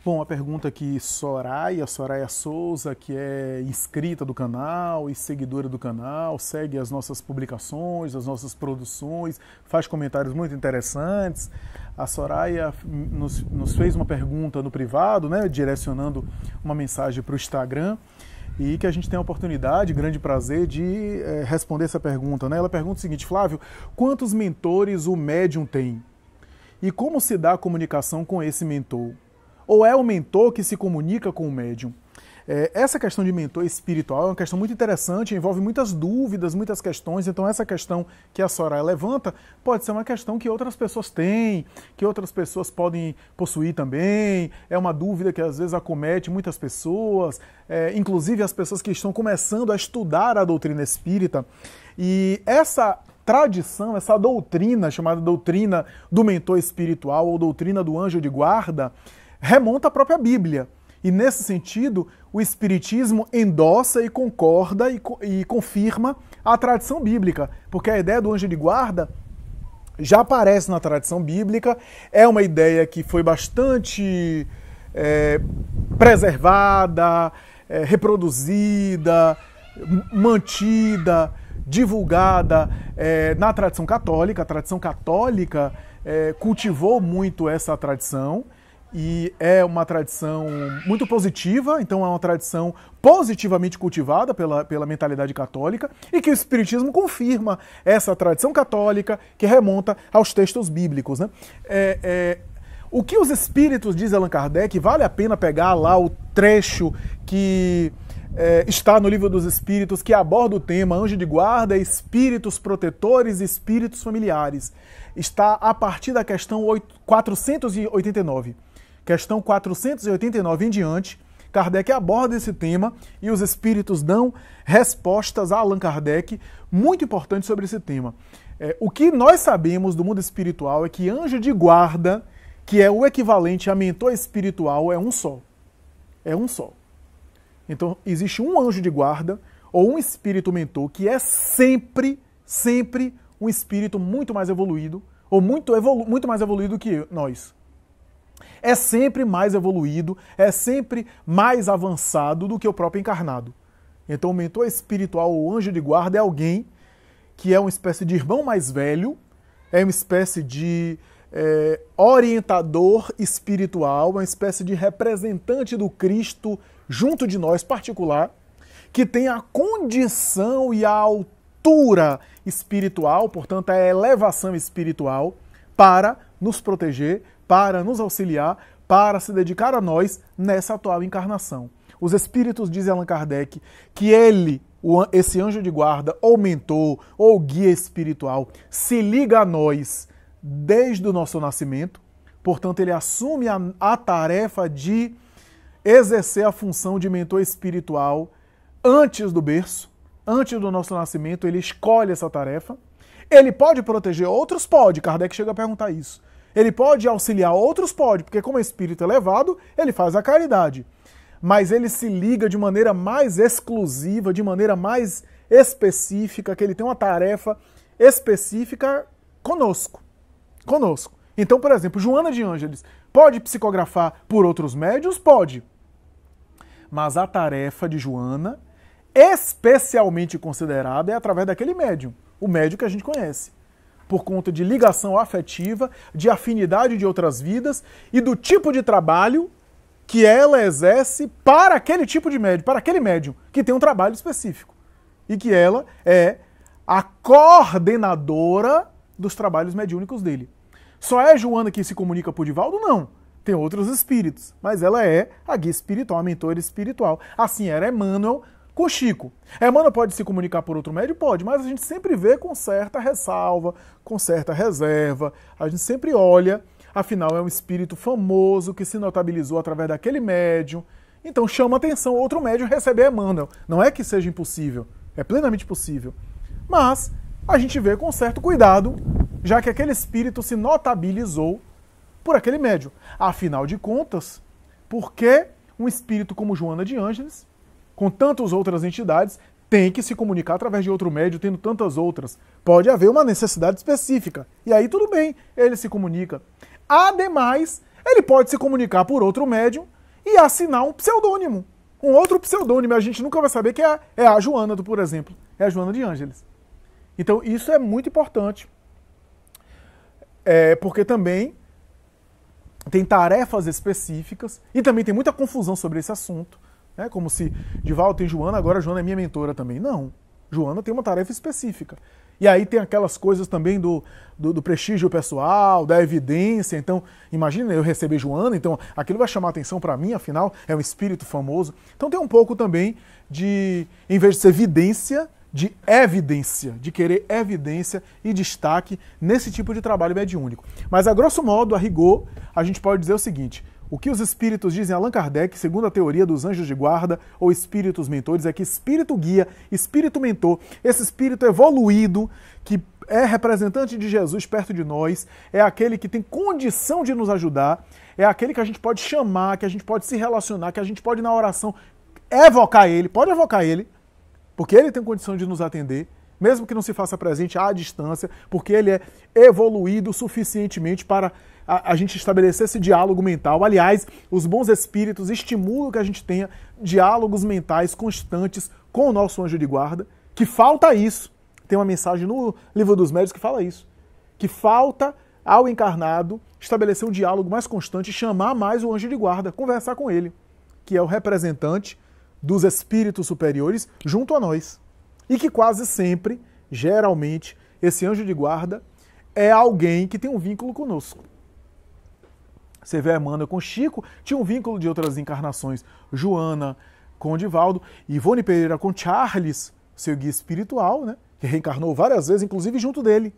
Bom, a pergunta aqui, Soraya Souza, que é inscrita do canal e seguidora do canal, segue as nossas publicações, as nossas produções, faz comentários muito interessantes. A Soraya nos fez uma pergunta no privado, né, direcionando uma mensagem para o Instagram, e que a gente tem a oportunidade, grande prazer, de responder essa pergunta, né? Ela pergunta o seguinte: Flávio, quantos mentores o médium tem? E como se dá a comunicação com esse mentor? Ou é o mentor que se comunica com o médium? Essa questão de mentor espiritual é uma questão muito interessante, envolve muitas dúvidas, muitas questões. Então essa questão que a Soraya levanta pode ser uma questão que outras pessoas têm, que outras pessoas podem possuir também. É uma dúvida que às vezes acomete muitas pessoas, inclusive as pessoas que estão começando a estudar a doutrina espírita. E essa tradição, essa doutrina, chamada doutrina do mentor espiritual ou doutrina do anjo de guarda, remonta à própria Bíblia. E nesse sentido, o Espiritismo endossa e concorda e confirma a tradição bíblica, porque a ideia do anjo de guarda já aparece na tradição bíblica, é uma ideia que foi bastante preservada, reproduzida, mantida, divulgada na tradição católica. A tradição católica cultivou muito essa tradição, e é uma tradição muito positiva, então é uma tradição positivamente cultivada pela mentalidade católica, e que o Espiritismo confirma essa tradição católica que remonta aos textos bíblicos, né? O que os espíritos, diz Allan Kardec, vale a pena pegar lá o trecho que está no Livro dos Espíritos, que aborda o tema anjo de guarda, espíritos protetores e espíritos familiares. Está a partir da questão 489. Questão 489 em diante, Kardec aborda esse tema e os espíritos dão respostas a Allan Kardec muito importantes sobre esse tema. O que nós sabemos do mundo espiritual é que anjo de guarda, que é o equivalente a mentor espiritual, é um só. É um só. Então, existe um anjo de guarda ou um espírito mentor que é sempre um espírito muito mais evoluído, ou muito mais evoluído que nós. É sempre mais evoluído, é sempre mais avançado do que o próprio encarnado. Então o mentor espiritual ou anjo de guarda é alguém que é uma espécie de irmão mais velho, é uma espécie de orientador espiritual, uma espécie de representante do Cristo junto de nós particular, que tem a condição e a altura espiritual, portanto a elevação espiritual, para nos proteger, para nos auxiliar, para se dedicar a nós nessa atual encarnação. Os espíritos, diz Allan Kardec, que ele, esse anjo de guarda, ou mentor, ou guia espiritual, se liga a nós desde o nosso nascimento, portanto ele assume a tarefa de exercer a função de mentor espiritual antes do berço, antes do nosso nascimento, ele escolhe essa tarefa. Ele pode proteger outros? Pode, Kardec chega a perguntar isso. Ele pode auxiliar outros? Pode, porque como é espírito elevado, ele faz a caridade. Mas ele se liga de maneira mais exclusiva, de maneira mais específica, que ele tem uma tarefa específica conosco. Então, por exemplo, Joana de Ângeles pode psicografar por outros médiuns? Pode. Mas a tarefa de Joana, especialmente considerada, é através daquele médium, o médium que a gente conhece, por conta de ligação afetiva, de afinidade de outras vidas e do tipo de trabalho que ela exerce para aquele tipo de médium, para aquele médium que tem um trabalho específico. E que ela é a coordenadora dos trabalhos mediúnicos dele. Só é Joana que se comunica por Divaldo? Não. Tem outros espíritos, mas ela é a guia espiritual, a mentora espiritual. Assim era Emmanuel com Chico. Emmanuel pode se comunicar por outro médium? Pode, mas a gente sempre vê com certa ressalva, com certa reserva. A gente sempre olha, afinal é um espírito famoso que se notabilizou através daquele médium. Então chama atenção outro médium receber Emmanuel. Não é que seja impossível, é plenamente possível. Mas a gente vê com certo cuidado, já que aquele espírito se notabilizou por aquele médium. Afinal de contas, por que um espírito como Joana de Ângeles, com tantas outras entidades, tem que se comunicar através de outro médium, tendo tantas outras? Pode haver uma necessidade específica. E aí tudo bem, ele se comunica. Ademais, ele pode se comunicar por outro médium e assinar um pseudônimo. Um outro pseudônimo, a gente nunca vai saber que é a Joana, por exemplo. É a Joana de Ângeles. Então, isso é muito importante. Porque também tem tarefas específicas e também tem muita confusão sobre esse assunto. Né? Como se Divaldo tem Joana, agora a Joana é minha mentora também. Não. Joana tem uma tarefa específica. E aí tem aquelas coisas também do prestígio pessoal, da evidência. Então, imagina eu receber Joana, então aquilo vai chamar atenção para mim, afinal, é um espírito famoso. Então tem um pouco também de, em vez de ser evidência, de evidência, de querer evidência e destaque nesse tipo de trabalho mediúnico. Mas, a grosso modo, a rigor, a gente pode dizer o seguinte: o que os espíritos dizem a Allan Kardec, segundo a teoria dos anjos de guarda ou espíritos mentores, é que espírito guia, espírito mentor, esse espírito evoluído, que é representante de Jesus perto de nós, é aquele que tem condição de nos ajudar, é aquele que a gente pode chamar, que a gente pode se relacionar, que a gente pode, na oração, evocar ele, pode evocar ele, porque ele tem condição de nos atender, mesmo que não se faça presente à distância, porque ele é evoluído suficientemente para a gente estabelecer esse diálogo mental. Aliás, os bons espíritos estimulam que a gente tenha diálogos mentais constantes com o nosso anjo de guarda, que falta isso. Tem uma mensagem no Livro dos Médiuns que fala isso, que falta ao encarnado estabelecer um diálogo mais constante, chamar mais o anjo de guarda, conversar com ele, que é o representante dos espíritos superiores junto a nós. E que quase sempre, geralmente, esse anjo de guarda é alguém que tem um vínculo conosco. Você vê a Emmanuel com Chico, tinha um vínculo de outras encarnações. Joana com Divaldo, Ivone Pereira com Charles, seu guia espiritual, né, que reencarnou várias vezes, inclusive junto dele.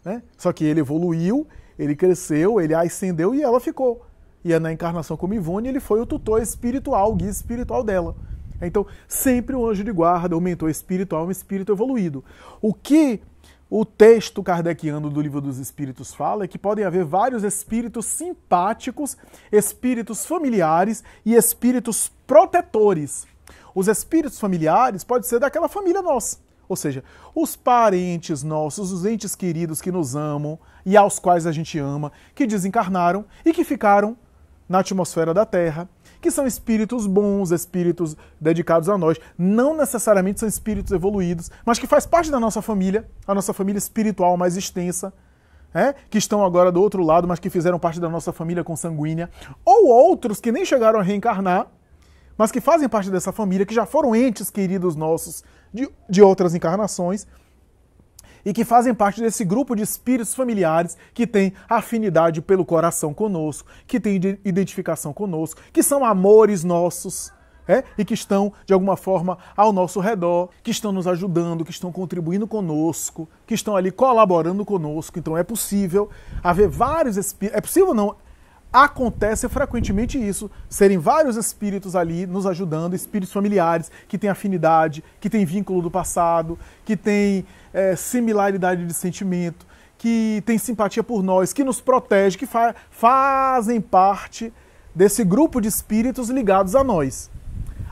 Né? Só que ele evoluiu, ele cresceu, ele ascendeu e ela ficou. E na encarnação como Ivone, ele foi o tutor espiritual, o guia espiritual dela. Então, sempre o anjo de guarda, o mentor espiritual, é um espírito evoluído. O que o texto kardeciano do Livro dos Espíritos fala é que podem haver vários espíritos simpáticos, espíritos familiares e espíritos protetores. Os espíritos familiares podem ser daquela família nossa, ou seja, os parentes nossos, os entes queridos que nos amam e aos quais a gente ama, que desencarnaram e que ficaram na atmosfera da Terra, que são espíritos bons, espíritos dedicados a nós, não necessariamente são espíritos evoluídos, mas que faz parte da nossa família, a nossa família espiritual mais extensa, que estão agora do outro lado, mas que fizeram parte da nossa família consanguínea, ou outros que nem chegaram a reencarnar, mas que fazem parte dessa família, que já foram entes queridos nossos de outras encarnações, e que fazem parte desse grupo de espíritos familiares que tem afinidade pelo coração conosco, que tem identificação conosco, que são amores nossos, e que estão, de alguma forma, ao nosso redor, que estão nos ajudando, que estão contribuindo conosco, que estão ali colaborando conosco. Então é possível haver vários espíritos... É possível não... Acontece frequentemente isso, serem vários espíritos ali nos ajudando, espíritos familiares que têm afinidade, que têm vínculo do passado, que têm similaridade de sentimento, que têm simpatia por nós, que nos protegem, que fazem parte desse grupo de espíritos ligados a nós.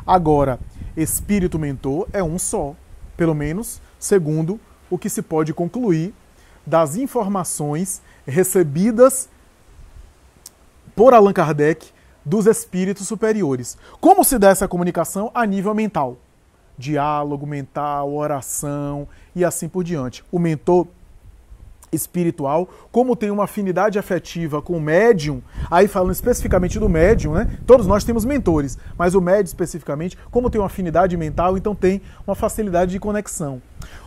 Agora, espírito mentor é um só, pelo menos segundo o que se pode concluir das informações recebidas por Allan Kardec dos espíritos superiores. Como se dá essa comunicação a nível mental? Diálogo mental, oração e assim por diante. O mentor espiritual, como tem uma afinidade afetiva com o médium, aí falando especificamente do médium, né? Todos nós temos mentores, mas o médium especificamente, como tem uma afinidade mental, então tem uma facilidade de conexão.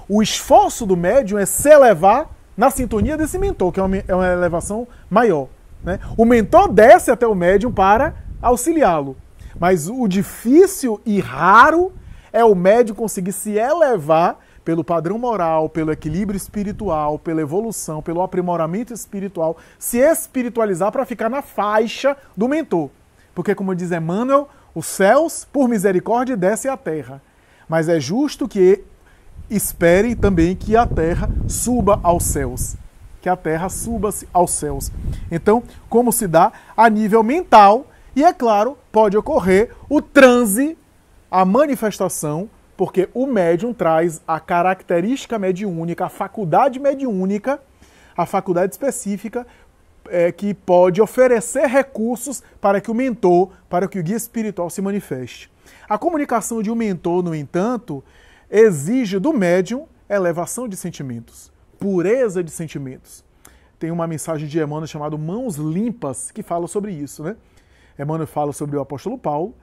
O esforço do médium é se elevar na sintonia desse mentor, que é uma elevação maior. Né? O mentor desce até o médium para auxiliá-lo. Mas o difícil e raro é o médium conseguir se elevar pelo padrão moral, pelo equilíbrio espiritual, pela evolução, pelo aprimoramento espiritual, se espiritualizar para ficar na faixa do mentor. Porque, como diz Emmanuel, os céus, por misericórdia, descem à terra. Mas é justo que esperem também que a terra suba aos céus. Que a terra suba-se aos céus. Então, como se dá a nível mental, e é claro, pode ocorrer o transe, a manifestação, porque o médium traz a característica mediúnica, a faculdade mediúnica, a faculdade específica, que pode oferecer recursos para que o mentor, para que o guia espiritual se manifeste. A comunicação de um mentor, no entanto, exige do médium elevação de sentimentos, pureza de sentimentos. Tem uma mensagem de Emmanuel chamada Mãos Limpas, que fala sobre isso, né? Emmanuel fala sobre o apóstolo Paulo,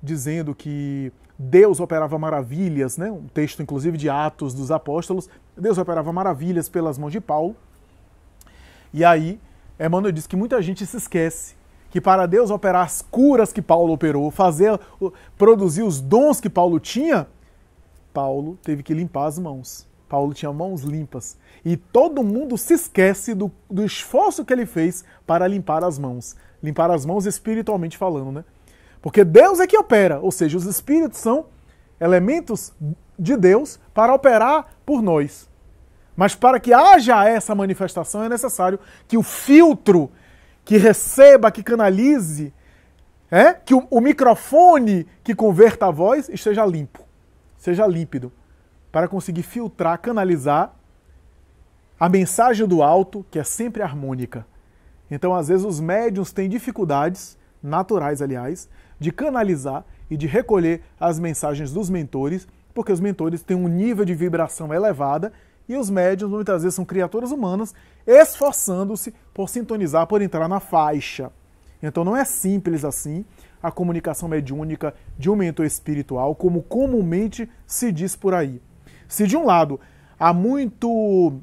dizendo que Deus operava maravilhas, né? Um texto inclusive de Atos dos Apóstolos, Deus operava maravilhas pelas mãos de Paulo. E aí, Emmanuel diz que muita gente se esquece que para Deus operar as curas que Paulo operou, produzir os dons que Paulo tinha, Paulo teve que limpar as mãos. Paulo tinha mãos limpas. E todo mundo se esquece do esforço que ele fez para limpar as mãos. Limpar as mãos espiritualmente falando, né? Porque Deus é que opera, ou seja, os espíritos são elementos de Deus para operar por nós. Mas para que haja essa manifestação é necessário que o filtro que receba, que canalize, que o microfone que converta a voz esteja limpo, seja límpido, para conseguir filtrar, canalizar a mensagem do alto, que é sempre harmônica. Então, às vezes, os médiuns têm dificuldades, naturais, aliás, de canalizar e de recolher as mensagens dos mentores, porque os mentores têm um nível de vibração elevada e os médiuns, muitas vezes, são criaturas humanas esforçando-se por sintonizar, por entrar na faixa. Então, não é simples assim a comunicação mediúnica de um mentor espiritual, como comumente se diz por aí. Se, de um lado, há muito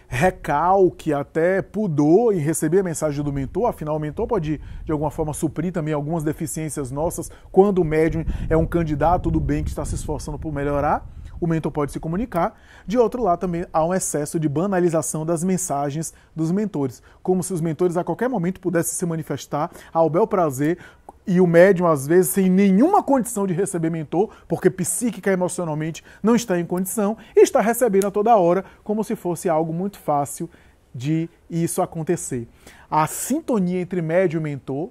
recalque, até pudor em receber a mensagem do mentor, afinal o mentor pode de alguma forma suprir também algumas deficiências nossas quando o médium é um candidato do bem que está se esforçando por melhorar, o mentor pode se comunicar. De outro lado também há um excesso de banalização das mensagens dos mentores, como se os mentores a qualquer momento pudessem se manifestar ao bel prazer e o médium às vezes sem nenhuma condição de receber mentor, porque psíquica e emocionalmente não está em condição e está recebendo a toda hora como se fosse algo muito fácil de isso acontecer. A sintonia entre médium e mentor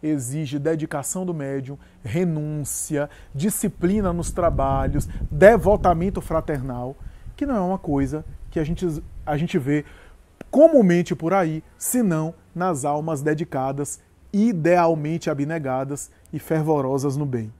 exige dedicação do médium, renúncia, disciplina nos trabalhos, devotamento fraternal, que não é uma coisa que a gente vê comumente por aí, senão nas almas dedicadas, idealmente abnegadas e fervorosas no bem.